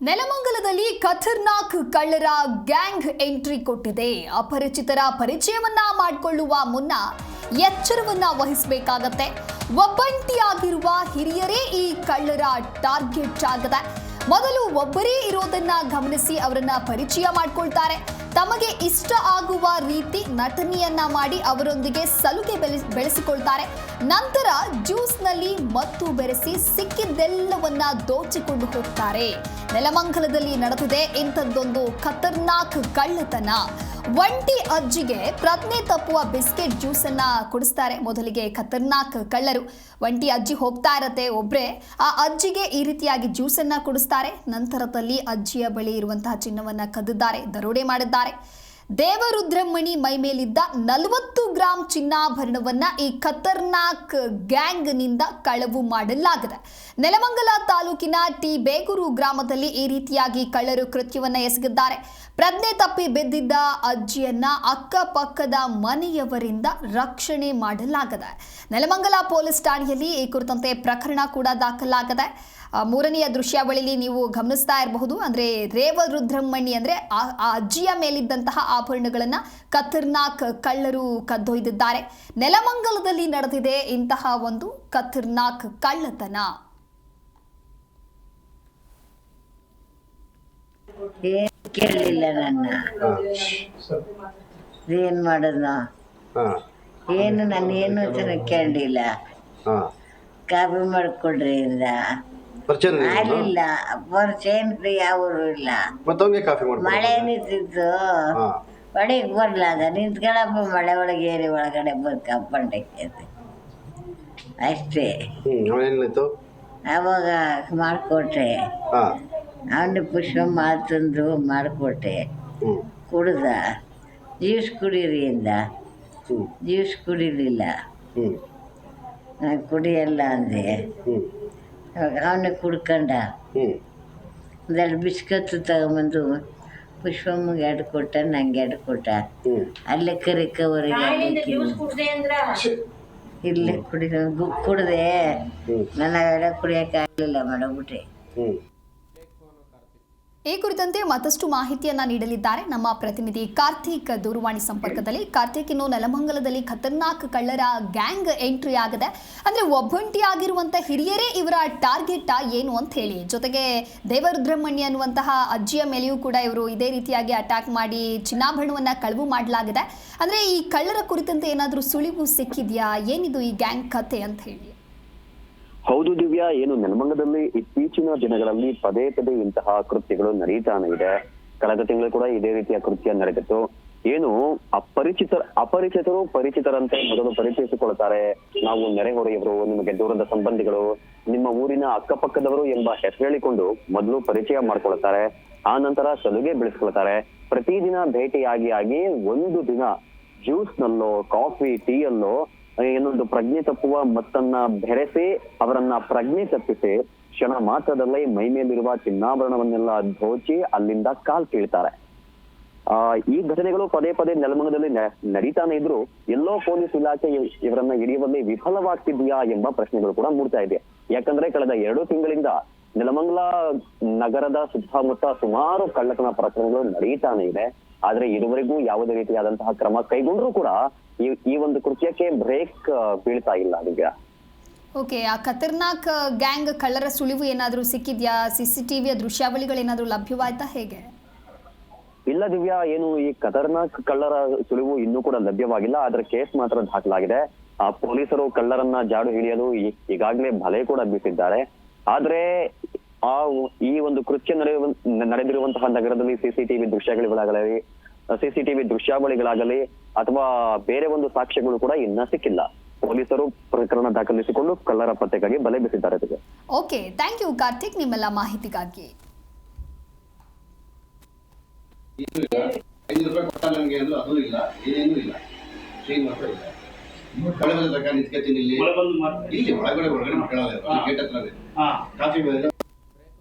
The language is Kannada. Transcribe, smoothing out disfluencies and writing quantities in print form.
ನೆಲಮಂಗಲದಲ್ಲಿ ಖತರ್ನಾಕ್ ಕಳ್ಳರ ಗ್ಯಾಂಗ್ ಎಂಟ್ರಿ ಕೊಟ್ಟಿದೆ. ಅಪರಿಚಿತರ ಪರಿಚಯವನ್ನ ಮಾಡಿಕೊಳ್ಳುವ ಮುನ್ನ ಎಚ್ಚರವನ್ನ ವಹಿಸಬೇಕಾಗತ್ತೆ. ಒಬ್ಬಂಟಿಯಾಗಿರುವ ಹಿರಿಯರೇ ಈ ಕಳ್ಳರ ಟಾರ್ಗೆಟ್ ಆಗಿದೆ. ಮೊದಲು ಒಬ್ಬರೇ ಇರೋದನ್ನ ಗಮನಿಸಿ ಅವರನ್ನ ಪರಿಚಯ ಮಾಡಿಕೊಳ್ತಾರೆ. ತಮಗೆ ಇಷ್ಟ ಆಗುವ ರೀತಿ ನಟನೆಯನ್ನ ಮಾಡಿ ಅವರೊಂದಿಗೆ ಸಲುಗೆ ಬೆಳೆಸಿಕೊಳ್ತಾರೆ. ನಂತರ ಜ್ಯೂಸ್ನಲ್ಲಿ ಮತ್ತು ಬೆರೆಸಿ ಸಿಕ್ಕಿದ್ದೆಲ್ಲವನ್ನ ದೋಚಿಕೊಂಡು ಹೋಗ್ತಾರೆ. ನೆಲಮಂಗಲದಲ್ಲಿ ನಡೆದಿದೆ ಇಂಥದ್ದೊಂದು ಖತರ್ನಾಕ್ ಕಳ್ಳತನ. ಒಂಟಿ ಅಜ್ಜಿಗೆ ಪ್ರಜ್ಞೆ ತಪ್ಪುವ ಬಿಸ್ಕೆಟ್ ಜ್ಯೂಸ್ ಅನ್ನ ಕುಡಿಸ್ತಾರೆ. ಮೊದಲಿಗೆ ಖತರ್ನಾಕ್ ಕಳ್ಳರು ಒಂಟಿ ಅಜ್ಜಿ ಹೋಗ್ತಾ ಇರತ್ತೆ ಒಬ್ರೆ, ಆ ಅಜ್ಜಿಗೆ ಈ ರೀತಿಯಾಗಿ ಜ್ಯೂಸ್ ಅನ್ನ ಕುಡಿಸ್ತಾರೆ. ನಂತರದಲ್ಲಿ ಅಜ್ಜಿಯ ಬಳಿ ಇರುವಂತಹ ಚಿನ್ನವನ್ನ ಕದ್ದಿದ್ದಾರೆ, ದರೋಡೆ ಮಾಡಿದ್ದಾರೆ. ದೇವರುದ್ರಮಣಿ ಮೈ ಮೇಲಿದ್ದ 40 ಗ್ರಾಂ ಚಿನ್ನಾಭರಣವನ್ನ ಈ ಖತರ್ನಾಕ್ ಗ್ಯಾಂಗ್ ನಿಂದ ಕಳವು ಮಾಡಲಾಗಿದೆ. ನೆಲಮಂಗಲ ತಾಲೂಕಿನ ಟಿ ಬೇಗೂರು ಗ್ರಾಮದಲ್ಲಿ ಈ ರೀತಿಯಾಗಿ ಕಳ್ಳರು ಕೃತ್ಯವನ್ನ ಎಸಗಿದ್ದಾರೆ. ಪ್ರಜ್ಞೆ ತಪ್ಪಿ ಬಿದ್ದಿದ್ದ ಅಜ್ಜಿಯನ್ನ ಅಕ್ಕಪಕ್ಕದ ಮನೆಯವರಿಂದ ರಕ್ಷಣೆ ಮಾಡಲಾಗಿದೆ. ನೆಲಮಂಗಲ ಪೊಲೀಸ್ ಠಾಣೆಯಲ್ಲಿ ಈ ಕುರಿತಂತೆ ಪ್ರಕರಣ ಕೂಡ ದಾಖಲಾಗಿದೆ. ಮೂರನೆಯ ದೃಶ್ಯಾವಳಿಯಲ್ಲಿ ನೀವು ಗಮನಿಸ್ತಾ ಇರಬಹುದು. ಅಂದ್ರೆ ರೇವರುದ್ರಮಣಿ ಅಂದ್ರೆ ಆ ಅಜ್ಜಿಯ ಮೇಲಿದ್ದಂತಹ ಆಭರಣಗಳನ್ನ ಖತರ್ನಾಕ್ ಕಳ್ಳರು ಕದ್ದೊಯ್ದಿದ್ದಾರೆ. ನೆಲಮಂಗಲದಲ್ಲಿ ನಡೆದಿದೆ ಇಂತಹ ಒಂದು ಖತರ್ನಾಕ್ ಕಳ್ಳತನ. ಕೇಳಿಲ್ಲ ನನ್ನ ಏನ್ ಮಾಡೋದು ಏನು ನಾನು ಏನು ಕೇಳಿಲ್ಲ. ಕಾಪಿ ಮಾಡ್ಕೊಡ್ರಿ ಇಲ್ಲ ಅಲ್ಲಿಲ್ಲ ಪರಿಚಯ ಯಾವರು ಇಲ್ಲ. ಮಳೆ ನಿಂತಿತ್ತು ಒಳಗೆ ಬರ್ಲಾದ ನಿಂತ್ಕೊಳಪ್ಪ ಮಳೆ ಒಳಗೆ ಏರಿ ಒಳಗಡೆ ಕಪ್ಪಂಡಕ್ಕೆ ಅಷ್ಟೇ. ಅವಾಗ ಮಾಡಿಕೊಟ್ಟೆ ಅವನಿಗೆ ಪುಷ್ಪ ಮಾತಂದು ಮಾಡಿಕೊಟ್ಟೆ. ಕುಡ್ದ ಜ್ಯೂಸ್ ಕುಡೀರಿ ಅಂದ, ಜ್ಯೂಸ್ ಕುಡಿಲಿಲ್ಲ. ನಾನು ಕುಡಿಯಲ್ಲ ಅಂದೆ. ಅವನೇ ಕುಡ್ಕೊಂಡ. ಒಂದೆರಡು ಬಿಸ್ಕತ್ತು ತಗೊಂಬಂದು ಪುಷ್ಪಮ್ಮಗೆ 2 ಕೊಟ್ಟ, ನಂಗೆ 2 ಕೊಟ್ಟ. ಅಲ್ಲೇ ಕರಿಕವರಿಗೆ ಇಲ್ಲೇ ಕುಡ್ದೆ. ನನಗೆಲ್ಲ ಕುಡಿಯೋಕ್ಕಾಗಲಿಲ್ಲ, ಮಾಡಬಿಟ್ಟೆ. ಈ ಕುರಿತಂತೆ ಮತ್ತಷ್ಟು ಮಾಹಿತಿಯನ್ನ ನೀಡಲಿದ್ದಾರೆ ನಮ್ಮ ಪ್ರತಿನಿಧಿ ಕಾರ್ತಿಕ್ ದೂರವಾಣಿ ಸಂಪರ್ಕದಲ್ಲಿ. ಕಾರ್ತಿಕ್, ಇನ್ನು ನೆಲಮಂಗಲದಲ್ಲಿ ಖತರ್ನಾಕ್ ಕಳ್ಳರ ಗ್ಯಾಂಗ್ ಎಂಟ್ರಿ ಆಗಿದೆ. ಅಂದ್ರೆ ಒಬ್ಬಂಟಿಯಾಗಿರುವಂತಹ ಹಿರಿಯರೇ ಇವರ ಟಾರ್ಗೆಟ್ ಏನು ಅಂತ ಹೇಳಿ, ಜೊತೆಗೆ ದೇವರುದ್ರಮಣಿ ಅನ್ನುವಂತಹ ಅಜ್ಜಿಯ ಮೇಲೆಯೂ ಕೂಡ ಇವರು ಇದೇ ರೀತಿಯಾಗಿ ಅಟ್ಯಾಕ್ ಮಾಡಿ ಚಿನ್ನಾಭರಣವನ್ನ ಕಳವು ಮಾಡಲಾಗಿದೆ. ಅಂದ್ರೆ ಈ ಕಳ್ಳರ ಕುರಿತಂತೆ ಏನಾದರೂ ಸುಳಿವು ಸಿಕ್ಕಿದ್ಯಾ? ಏನಿದು ಈ ಗ್ಯಾಂಗ್ ಕತೆ ಅಂತ ಹೇಳಿ? ಹೌದು ದಿವ್ಯಾ, ಏನು ನೆಲಮಂಗಲದಲ್ಲಿ ಇತ್ತೀಚಿನ ದಿನಗಳಲ್ಲಿ ಪದೇ ಪದೇ ಇಂತಹ ಕೃತ್ಯಗಳು ನಡೀತಾನೆ ಇದೆ. ಕಳೆದ ತಿಂಗಳು ಕೂಡ ಇದೇ ರೀತಿಯ ಕೃತ್ಯ ನಡೆದಿತ್ತು. ಏನು ಅಪರಿಚಿತರು ಪರಿಚಿತರಂತೆ ಮೊದಲು ಪರಿಚಯಿಸಿಕೊಳ್ತಾರೆ. ನಾವು ನೆರೆಹೊರೆಯವರು, ನಿಮಗೆ ದೂರದ ಸಂಬಂಧಿಗಳು, ನಿಮ್ಮ ಊರಿನ ಅಕ್ಕಪಕ್ಕದವರು ಎಂಬ ಹೆಸರು ಹೇಳಿಕೊಂಡು ಮೊದಲು ಪರಿಚಯ ಮಾಡ್ಕೊಳ್ತಾರೆ. ಆ ನಂತರ ಸಲುಗೆ ಬೆಳೆಸ್ಕೊಳ್ತಾರೆ. ಪ್ರತಿದಿನ ಭೇಟಿಯಾಗಿ ಒಂದು ದಿನ ಜ್ಯೂಸ್ ನಲ್ಲೋ ಕಾಫಿ ಟೀಯಲ್ಲೋ ಏನೊಂದು ಪ್ರಜ್ಞೆ ತಪ್ಪುವ ಮತ್ತನ್ನ ಬೆರೆಸಿ ಅವರನ್ನ ಪ್ರಜ್ಞೆ ತಪ್ಪಿಸಿ ಕ್ಷಣ ಮಾತ್ರದಲ್ಲೇ ಮೈ ಮೇಲಿರುವ ಚಿನ್ನಾಭರಣವನ್ನೆಲ್ಲ ದೋಚಿ ಅಲ್ಲಿಂದ ಕಾಲ್ ಕೀಳ್ತಾರೆ. ಈ ಘಟನೆಗಳು ಪದೇ ಪದೇ ನೆಲಮಂಗಲದಲ್ಲಿ ನಡೀತಾನೆ ಇದ್ರು ಎಲ್ಲೋ ಪೊಲೀಸ್ ಇಲಾಖೆ ಇವರನ್ನ ಹಿಡಿಯುವಲ್ಲಿ ವಿಫಲವಾಗ್ತಿದ್ಯಾ ಎಂಬ ಪ್ರಶ್ನೆಗಳು ಕೂಡ ಮೂಡ್ತಾ ಇದೆ. ಯಾಕಂದ್ರೆ ಕಳೆದ 2 ತಿಂಗಳಿಂದ ನೆಲಮಂಗಲ ನಗರದ ಸುತ್ತಮುತ್ತ ಸುಮಾರು ಕಳ್ಳತನ ಪ್ರಕರಣಗಳು ನಡೀತಾನೆ ಇದೆ. ಆದ್ರೆ ಇದುವರೆಗೂ ಯಾವುದೇ ರೀತಿಯಾದಂತಹ ಕ್ರಮ ಕೈಗೊಂಡ್ರು ಕೂಡ ಈ ಒಂದು ಕೃತ್ಯಕ್ಕೆ ಬ್ರೇಕ್ ಬೀಳ್ತಾ ಇಲ್ಲ. ದಿವ್ಯಾ, ಓಕೆ, ಆ ಖತರ್ನಾಕ್ ಗ್ಯಾಂಗ್ ಕಳ್ಳರ ಸುಳಿವು ಏನಾದರೂ ಸಿಕ್ಕಿದ್ಯಾ? ಸಿಸಿಟಿವಿಯ ದೃಶ್ಯಾವಳಿಗಳೇನಾದರೂ ಲಭ್ಯವಾಯ್ತಾ, ಹೇಗೆ? ಇಲ್ಲ ದಿವ್ಯಾ, ಏನು ಈ ಖತರ್ನಾಕ್ ಕಳ್ಳರ ಸುಳಿವು ಇನ್ನೂ ಕೂಡ ಲಭ್ಯವಾಗಿಲ್ಲ. ಆದ್ರೆ ಕೇಸ್ ಮಾತ್ರ ದಾಖಲಾಗಿದೆ. ಪೊಲೀಸರು ಕಳ್ಳರನ್ನ ಜಾಡು ಹಿಡಿಯಲು ಈಗಾಗಲೇ ಬಲೆ ಕೂಡ ಬೀಸಿದ್ದಾರೆ. ಆದ್ರೆ ಈ ಒಂದು ಕೃತ್ಯ ನಡೆದಿರುವಂತಹ ನಗರದಲ್ಲಿ ಸಿಸಿಟಿವಿ ದೃಶ್ಯಾವಳಿಗಳಾಗಲಿ ಅಥವಾ ಬೇರೆ ಒಂದು ಸಾಕ್ಷ್ಯಗಳು ಕೂಡ ಇನ್ನ ಸಿಕ್ಕಿಲ್ಲ. ಪೊಲೀಸರು ಪ್ರಕರಣ ದಾಖಲಿಸಿಕೊಂಡು ಕಳ್ಳರ ಪತ್ತೆಗಾಗಿ ಬಲೆ ಬೀಸಿದ್ದಾರೆ. ಓಕೆ, ಥ್ಯಾಂಕ್ ಯು ಕಾರ್ತಿಕ್, ನಿಮ್ಮೆಲ್ಲ ಮಾಹಿತಿಗಾಗಿ. ಕಾಫಿ